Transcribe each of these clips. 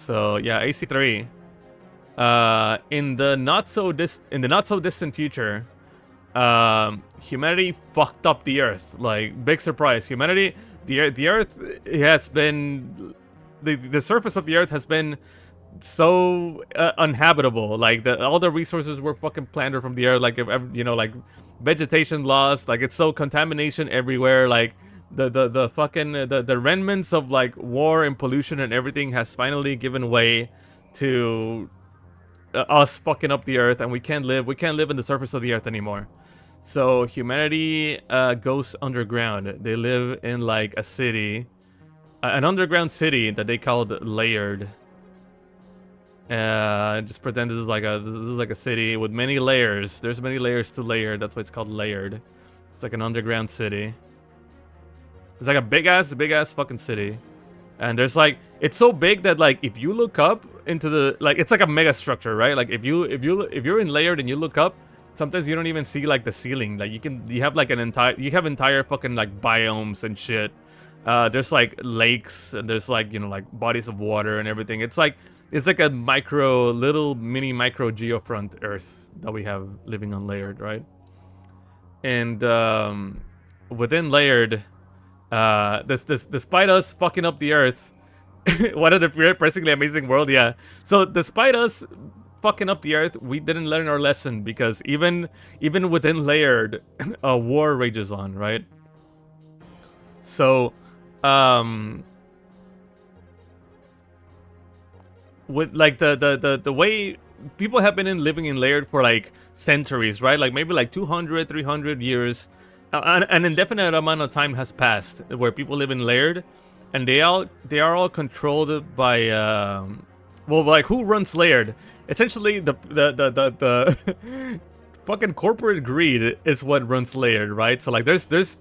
So yeah, AC3. In the not so distant future, humanity fucked up the Earth. Like, big surprise. Humanity, the Earth has been, the surface of the Earth has been so uninhabitable. Like, all the resources were fucking plundered from the Earth. Like, like vegetation lost. Like, it's so contamination everywhere. Like, the fucking the remnants of like war and pollution and everything has finally given way to us fucking up the Earth, and we can't live in the surface of the Earth anymore. So humanity goes underground. They live in like a city, an underground city that they called Layered. Just pretend this is like a city with many layers. There's many layers to Layered. That's why it's called Layered. It's like an underground city. It's like a big ass fucking city. And there's like, it's so big that like if you look up into the, like, it's like a mega structure, right? Like if you're in Layered and you look up, sometimes you don't even see like the ceiling. Like you have like entire fucking like biomes and shit. There's like lakes and there's like, like bodies of water and everything. It's like a little mini micro geofront Earth that we have living on Layered, right? And within Layered, despite us fucking up the Earth, what a depressingly amazing world, yeah. So despite us fucking up the Earth, we didn't learn our lesson, because even within Layered, a war rages on, right? So, with like the way people have been living in Layered for like centuries, right? Like maybe like 200, 300 years. An indefinite amount of time has passed where people live in Layered, and they are all controlled by well, like, who runs Layered? Essentially, the fucking corporate greed is what runs Layered, right? So like there's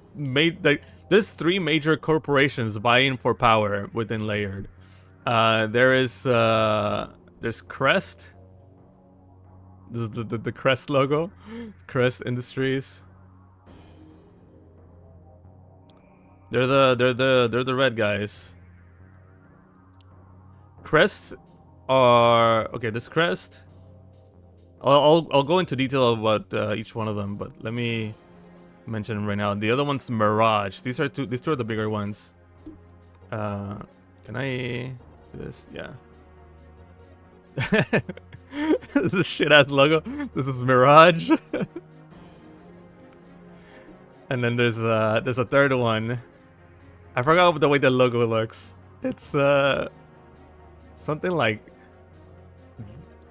three major corporations vying for power within Layered. There's Crest. This is the Crest logo, Crest Industries. They're the red guys. Crests are okay. This crest, I'll go into detail about each one of them, but let me mention them right now. The other one's Mirage. These are two are the bigger ones. Can I do this? Yeah. This shit ass logo. This is Mirage. And then there's a third one. I forgot the way the logo looks. It's something like.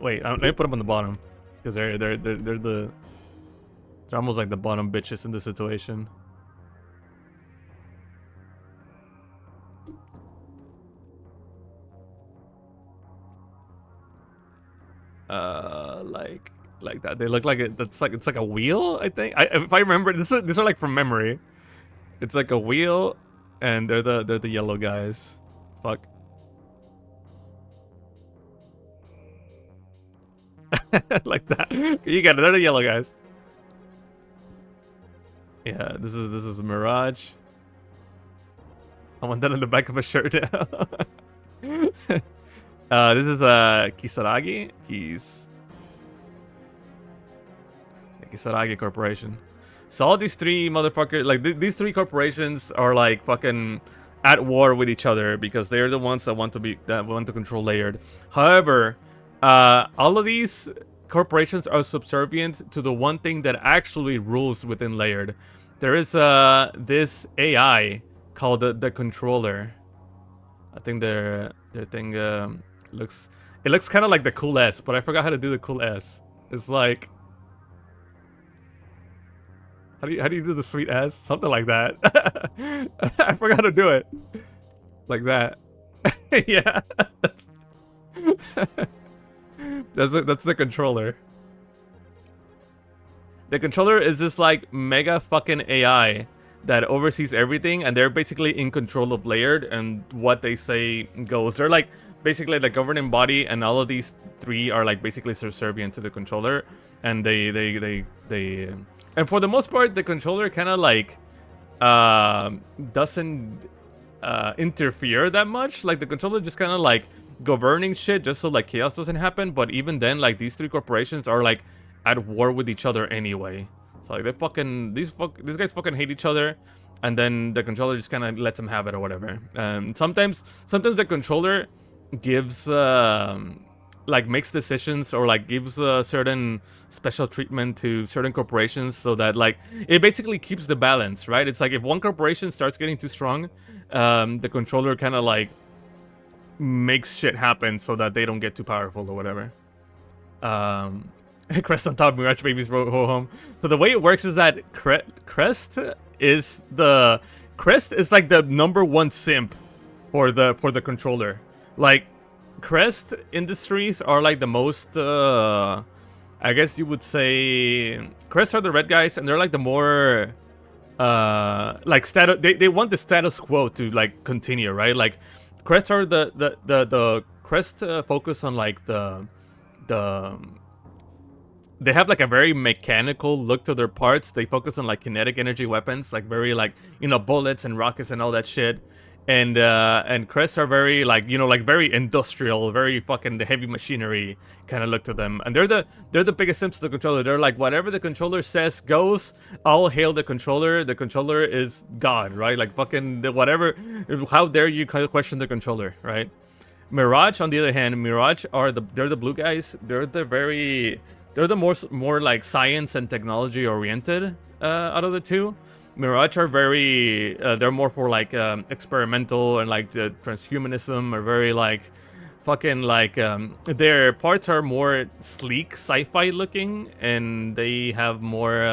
Wait, let me put them on the bottom, because they're almost like the bottom bitches in this situation. Like that. They look like it's like a wheel. I think. If I remember, these are like from memory. It's like a wheel. And they're the yellow guys. Fuck. Like that. You got it. They're the yellow guys. Yeah, this is Mirage. I want that on the back of a shirt. This is Kisaragi. Kisaragi Corporation. So all these three motherfuckers, like these three corporations, are like fucking at war with each other, because they're the ones that want to control Layered. However, all of these corporations are subservient to the one thing that actually rules within Layered. There is this AI called the controller. I think their thing looks kind of like the cool S, but I forgot how to do the cool S. It's like, how do you do the sweet S? Something like that. I forgot to do it. Like that. Yeah. That's the controller. The controller is this like mega fucking AI that oversees everything, and they're basically in control of Layered, and what they say goes. They're like basically the governing body, and all of these three are like basically subservient to the controller, and they and for the most part, the controller kind of like doesn't interfere that much. Like the controller just kind of like governing shit just so like chaos doesn't happen. But even then, like these three corporations are like at war with each other anyway. So like they fucking these guys fucking hate each other, and then the controller just kind of lets them have it or whatever. Sometimes the controller gives like makes decisions or like gives certain special treatment to certain corporations so that like it basically keeps the balance, right? It's like if one corporation starts getting too strong, the controller kind of like makes shit happen so that they don't get too powerful or whatever. Crest on top, Mirage babies go home. So the way it works is that Crest is like the #1 simp for the controller. Like Crest Industries are like the most I guess you would say Crest are the red guys, and they're like the more like status. They want the status quo to like continue, right? Like Crest are the Crest focus on like the they have like a very mechanical look to their parts. They focus on like kinetic energy weapons, like very like, you know, bullets and rockets and all that shit. And Crests are very like, you know, like very industrial, very fucking heavy machinery kind of look to them. And they're the biggest simps of the controller. They're like, whatever the controller says goes. All hail the controller. The controller is God, right? Like fucking whatever. How dare you question the controller, right? Mirage, on the other hand, Mirage they're the blue guys. They're the more like science and technology oriented out of the two. Mirage are very they're more for like experimental and like the transhumanism, are very like fucking like their parts are more sleek sci-fi looking, and they have more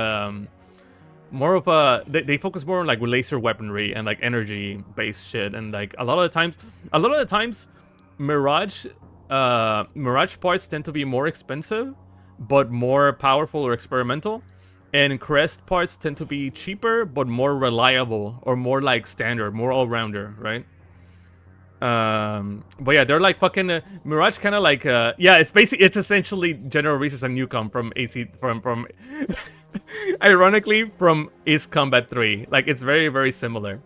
of a they focus more on like laser weaponry and like energy based shit. And like a lot of the times Mirage parts tend to be more expensive but more powerful or experimental, and Crest parts tend to be cheaper but more reliable or more like standard, more all-rounder, right? But yeah, they're like fucking Mirage, kind of like yeah, it's essentially General Resource and Newcom from from ironically from Ace Combat 3. Like it's very, very similar.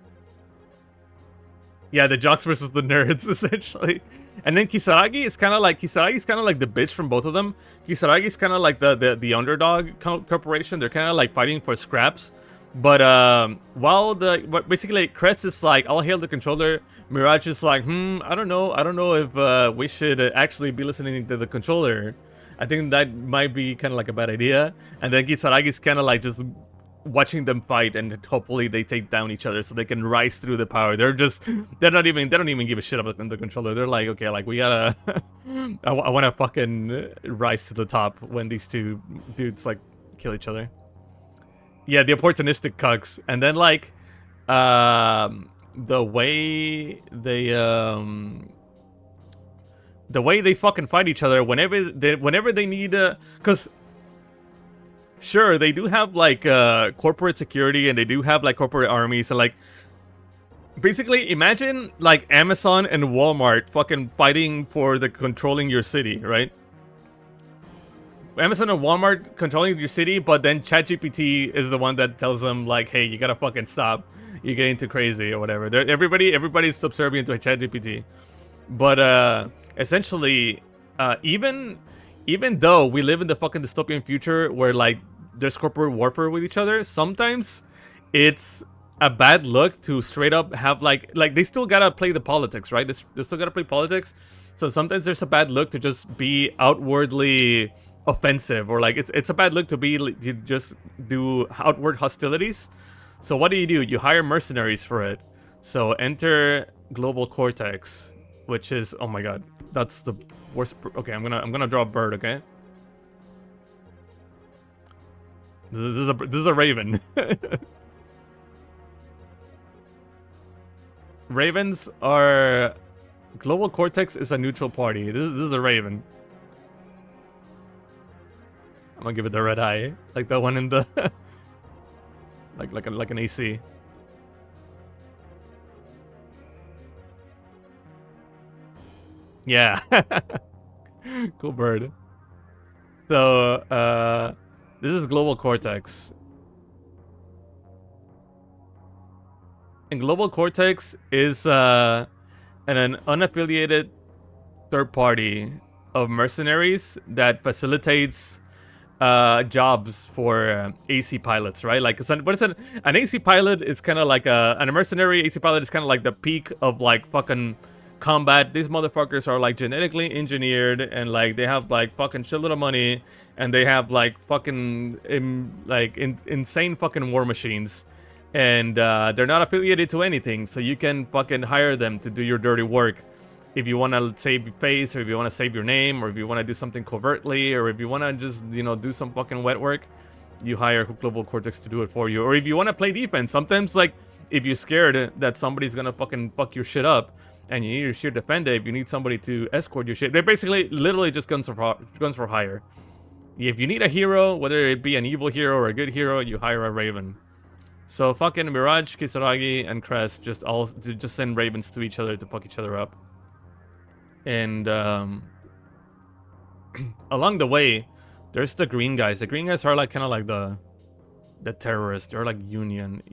Yeah, the jocks versus the nerds, essentially. And then Kisaragi is kind of like the bitch from both of them. Kisaragi is kind of like the underdog corporation. They're kind of like fighting for scraps. But while basically Crest is like, all hail the controller. Mirage is like, I don't know if we should actually be listening to the controller. I think that might be kind of like a bad idea. And then Kisaragi is kind of like just watching them fight, and hopefully they take down each other so they can rise through the power. They don't even give a shit about the controller. They're like, okay, like we gotta I want to fucking rise to the top when these two dudes like kill each other. Yeah, the opportunistic cucks. And then like the way they fucking fight each other whenever they need because sure, they do have like corporate security, and they do have like corporate armies. So like, basically, imagine like Amazon and Walmart fucking fighting for the controlling your city, right? Amazon and Walmart controlling your city, but then ChatGPT is the one that tells them like, hey, you gotta fucking stop. You're getting too crazy or whatever. Everybody's subservient to ChatGPT. But essentially, even though we live in the fucking dystopian future where like there's corporate warfare with each other, sometimes it's a bad look to straight up have like they still gotta play the politics, right? They still gotta play politics. So sometimes there's a bad look to just be outwardly offensive, or like it's a bad look to be you just do outward hostilities. So what do? You hire mercenaries for it. So enter Global Cortex, which is, oh my god, that's the worst. Okay, I'm gonna draw a bird. Okay. This is a raven. Ravens are... Global Cortex is a neutral party. This is a raven. I'm gonna give it the red eye, like the one in the like an AC. Yeah. Cool bird. So this is Global Cortex. And Global Cortex is an unaffiliated third party of mercenaries that facilitates jobs for AC pilots, right? Like, an AC pilot is kind of like a mercenary AC pilot is kind of like the peak of like fucking combat. These motherfuckers are like genetically engineered and like they have like fucking shitload of money and they have like fucking insane fucking war machines. And they're not affiliated to anything, so you can fucking hire them to do your dirty work. If you want to save your face, or if you want to save your name, or if you want to do something covertly, or if you want to just, you know, do some fucking wet work, you hire Global Cortex to do it for you. Or if you want to play defense, sometimes, like, if you're scared that somebody's gonna fucking fuck your shit up, and you need your shit defended, if you need somebody to escort your shit, they're basically literally just guns for hire. If you need a hero, whether it be an evil hero or a good hero, you hire a Raven. So fucking Mirage, Kisaragi, and Crest just send Ravens to each other to fuck each other up. And along the way, there's the green guys. The green guys are like kind of like the terrorists. They're like Union.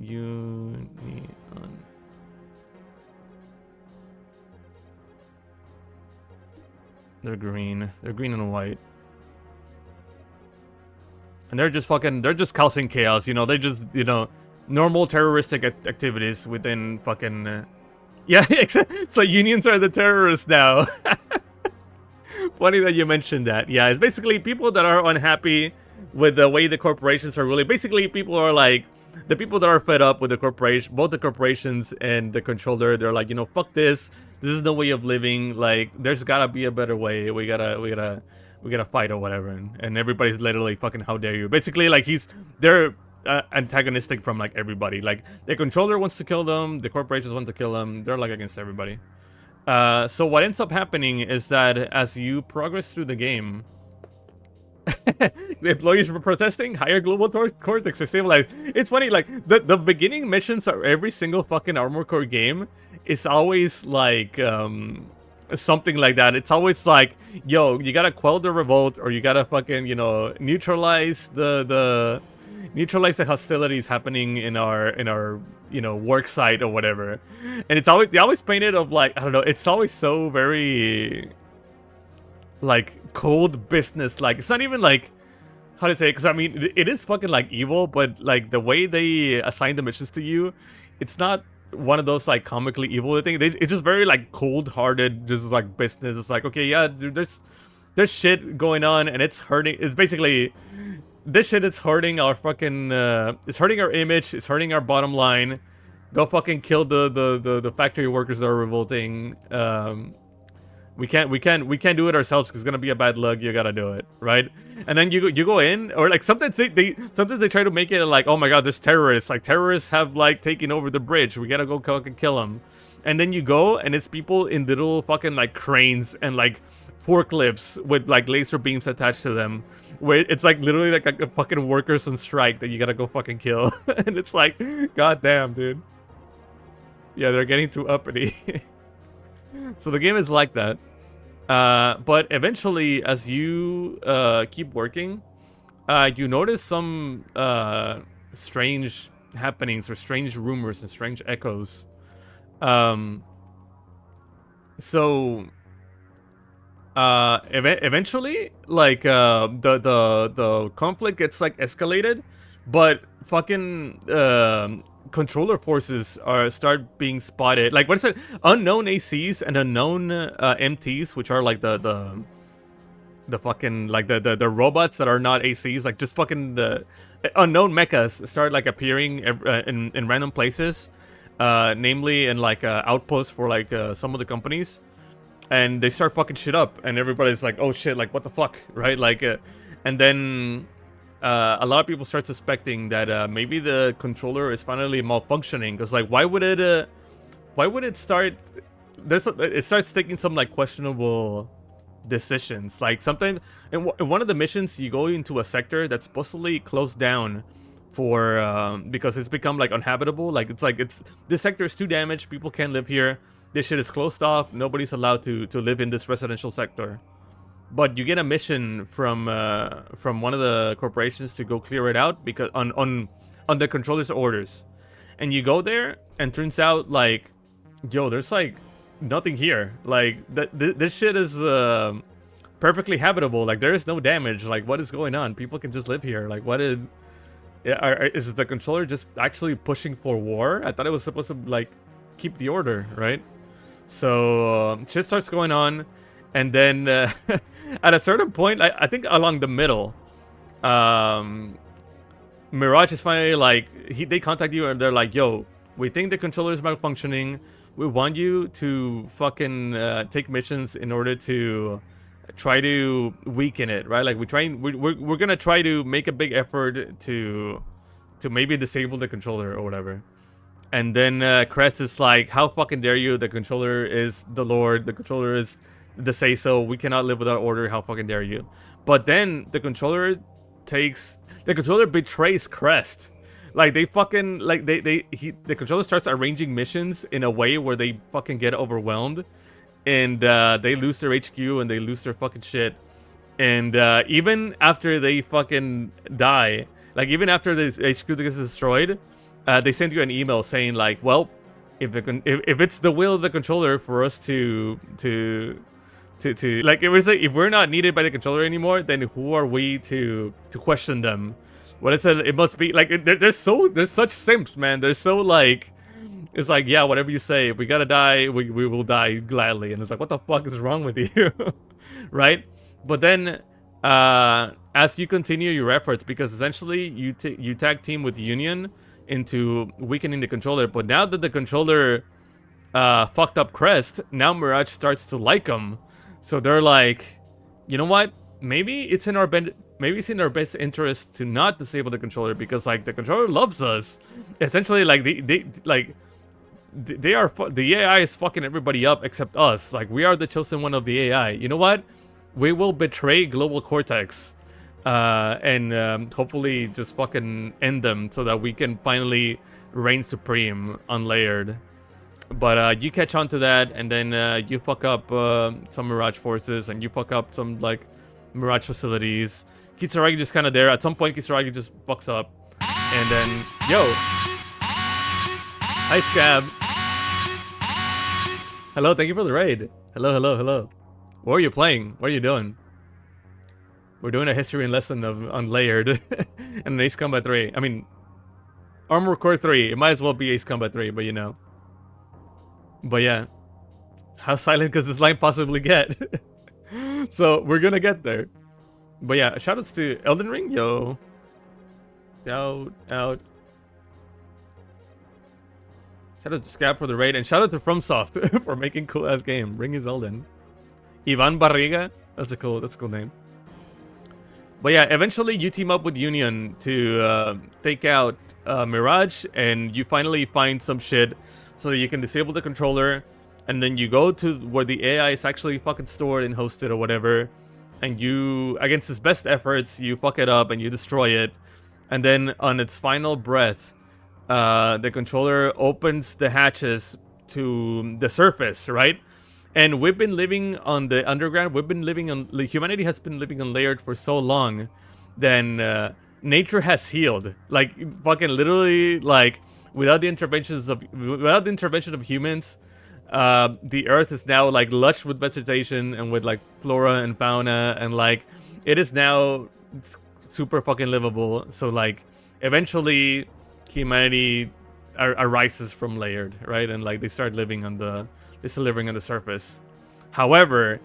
They're green. They're green and white. And they're just causing chaos. You know, they just, you know, normal terroristic activities within fucking... yeah, so unions are the terrorists now. Funny that you mentioned that. Yeah, it's basically people that are unhappy with the way the corporations are ruling. Basically, people are like... the people that are fed up with the corporation, both the corporations and the controller, they're like, you know, fuck this. This is no way of living. Like, there's gotta be a better way. We gotta fight or whatever. And everybody's literally fucking, how dare you? Basically, like, they're antagonistic from like everybody. Like, the controller wants to kill them, the corporations want to kill them. They're like against everybody. So what ends up happening is that as you progress through the game, the employees were protesting, higher global cortex are stabilized. It's funny, like, the beginning missions of every single fucking Armored Core game is always like something like that. It's always like, yo, you gotta quell the revolt, or you gotta fucking, you know, neutralize the hostilities happening in our you know, work site or whatever. And it's always, they always paint it of like, I don't know, it's always so very like cold business. Like, it's not even like, how to say it, because I mean, it is fucking like evil, but like the way they assign the missions to you, it's not one of those like comically evil things. It's just very like cold-hearted, just like business. It's like, okay, yeah, dude, there's shit going on and it's hurting. It's basically, this shit is hurting our fucking it's hurting our image, it's hurting our bottom line. Go fucking kill the factory workers that are revolting. We can't do it ourselves because it's gonna be a bad luck. You gotta do it, right? And then you go in, or like sometimes they try to make it like, oh my god, there's terrorists. Like, terrorists have like taken over the bridge. We gotta go fucking kill them. And then you go and it's people in little fucking like cranes and like forklifts with like laser beams attached to them, where it's like literally like a fucking workers on strike that you gotta go fucking kill. And it's like, god damn, dude. Yeah, they're getting too uppity. So the game is like that. But eventually, as you keep working, you notice some strange happenings or strange rumors and strange echoes. So eventually, like, the conflict gets like escalated, but fucking controller forces start being spotted. Like, what is it? Unknown ACs and unknown MTs, which are like the fucking like the robots that are not ACs, like just fucking the unknown mechas start like appearing in random places, namely in like outposts for like some of the companies, and they start fucking shit up, and everybody's like, oh shit, like what the fuck, right? Like, and then a lot of people start suspecting that maybe the controller is finally malfunctioning, because like why would it start? It starts taking some like questionable decisions. Like, sometimes in one of the missions, you go into a sector that's supposedly closed down for because it's become like uninhabitable. Like, this sector is too damaged. People can't live here. This shit is closed off. Nobody's allowed to live in this residential sector. But you get a mission from one of the corporations to go clear it out, because on the controller's orders, and you go there, and turns out like, yo, there's like nothing here. Like this shit is perfectly habitable. Like there is no damage. Like what is going on? People can just live here. Like what is? Is the controller just actually pushing for war? I thought it was supposed to like keep the order, right? So shit starts going on, and then at a certain point, I think along the middle, Mirage is finally like they contact you and they're like, "Yo, we think the controller is malfunctioning. We want you to fucking take missions in order to try to weaken it, right? Like we're gonna try to make a big effort to maybe disable the controller or whatever." And then Crest is like, "How fucking dare you? The controller is the Lord. The controller is the say-so. We cannot live without order. How fucking dare you?" But then the controller betrays Crest. Like they fucking like the controller starts arranging missions in a way where they fucking get overwhelmed, and they lose their HQ and they lose their fucking shit. And even after they fucking die, like even after the HQ gets destroyed, they send you an email saying like, "Well, if it's the will of the controller for us to like, it was like, if we're not needed by the controller anymore, then who are we to question them?" What it said, it must be like there's such simps, man. They're so like, it's like, yeah, whatever you say. If we gotta die, we will die gladly. And it's like, what the fuck is wrong with you, right? But then, as you continue your efforts, because essentially you tag team with Union into weakening the controller. But now that the controller fucked up Crest, now Mirage starts to like him. So they're like, you know what? Maybe it's in our best interest to not disable the controller, because like the controller loves us. Essentially, like the AI is fucking everybody up except us. Like we are the chosen one of the AI. You know what? We will betray Global Cortex, and hopefully just fucking end them so that we can finally reign supreme on Layered. But you catch on to that, and then you fuck up some Mirage forces, and you fuck up some like Mirage facilities. Kisaragi just kind of there. At some point, Kisaragi just fucks up, and then yo, hi Scab. Hello, thank you for the raid. Hello, hello, hello. What are you playing? What are you doing? We're doing a history and lesson of Unlayered and Ace Combat 3. I mean, Armor Core 3. It might as well be Ace Combat 3, but you know. But yeah, how silent does this line possibly get? So we're gonna get there. But yeah, shoutouts to Elden Ring, yo. Shout out. Shout out to Scab for the raid, and shout out to FromSoft for making cool ass game. Ring is Elden. Ivan Barriga, that's a cool name. But yeah, eventually you team up with Union to take out Mirage, and you finally find some shit so that you can disable the controller, and then you go to where the AI is actually fucking stored and hosted or whatever, and you, against its best efforts, you fuck it up and you destroy it, and then on its final breath, the controller opens the hatches to the surface, right? And we've been living on the underground. Humanity has been living on Layered for so long, then nature has healed. Like fucking literally, like without the intervention of humans, the Earth is now like lush with vegetation and with like flora and fauna, and like it is now super fucking livable. So like eventually, humanity arises from Layered, right? And like they start living on the. It's delivering on the surface. However,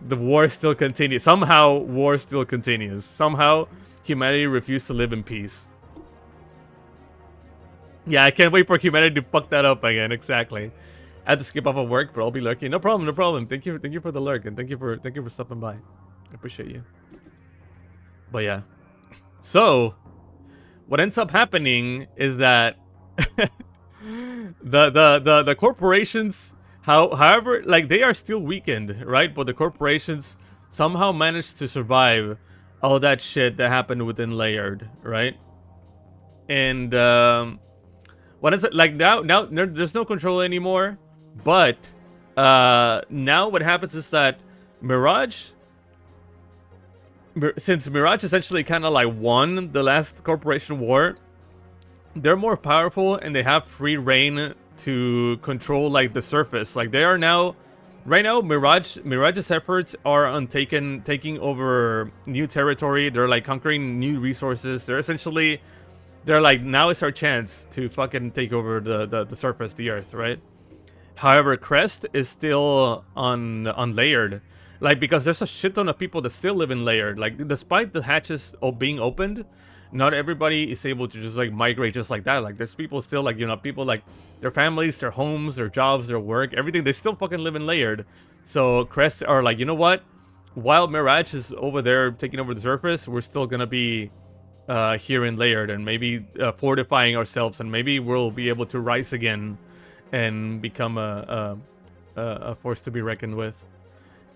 the war still continues. Somehow, war still continues. Somehow, humanity refuses to live in peace. Yeah, I can't wait for humanity to fuck that up again. Exactly. I had to skip off of work, but I'll be lurking. No problem, no problem. Thank you for the lurk, and thank you for stopping by. I appreciate you. But yeah. So, what ends up happening is that the corporations. However, like they are still weakened, right? But the corporations somehow managed to survive all that shit that happened within Layered, right? And what is it like now? Now there's no control anymore. But now what happens is that since Mirage essentially kind of like won the last corporation war, they're more powerful and they have free reign to control like the surface. Like they are now, right now, Mirage's efforts are on taking over new territory. They're like conquering new resources. They're like, now is our chance to fucking take over the surface, the earth, right? However, Crest is still on layered. Like, because there's a shit ton of people that still live in layered. Like, despite the hatches being opened, not everybody is able to just like migrate just like that. Like, there's people still like, you know, people like their families, their homes, their jobs, their work, everything, they still fucking live in layered. So Crest are like, you know what? While Mirage is over there taking over the surface, we're still gonna be here in layered and maybe fortifying ourselves, and maybe we'll be able to rise again and become a force to be reckoned with.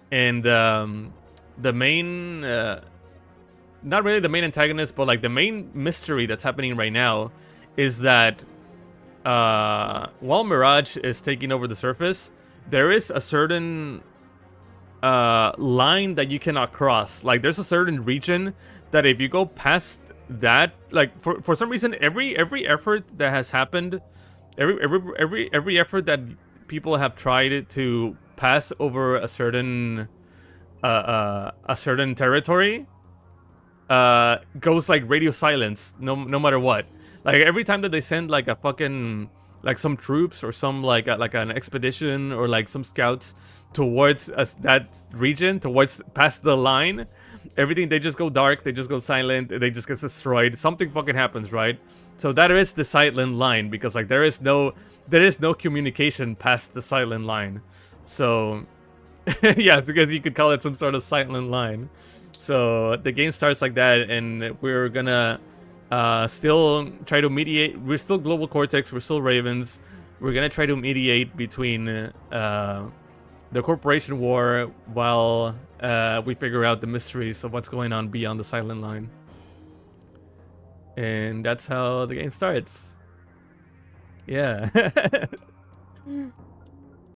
And the main, not really the main antagonist, but like the main mystery that's happening right now is that while Mirage is taking over the surface, there is a certain line that you cannot cross. Like there's a certain region that if you go past that, like for some reason, every effort that has happened, every effort that people have tried to pass over a certain territory goes like radio silence, no matter what. Like every time that they send like a fucking like some troops or some like an expedition or like some scouts towards that region, towards past the line, everything, they just go dark, they just go silent, they just get destroyed. Something fucking happens, right? So that is the silent line, because like there is no communication past the silent line. So yeah, it's because you could call it some sort of silent line. So the game starts like that, and we're gonna still try to mediate. We're still Global Cortex, we're still Ravens. We're gonna try to mediate between the corporation war while we figure out the mysteries of what's going on beyond the silent line. And that's how the game starts. Yeah.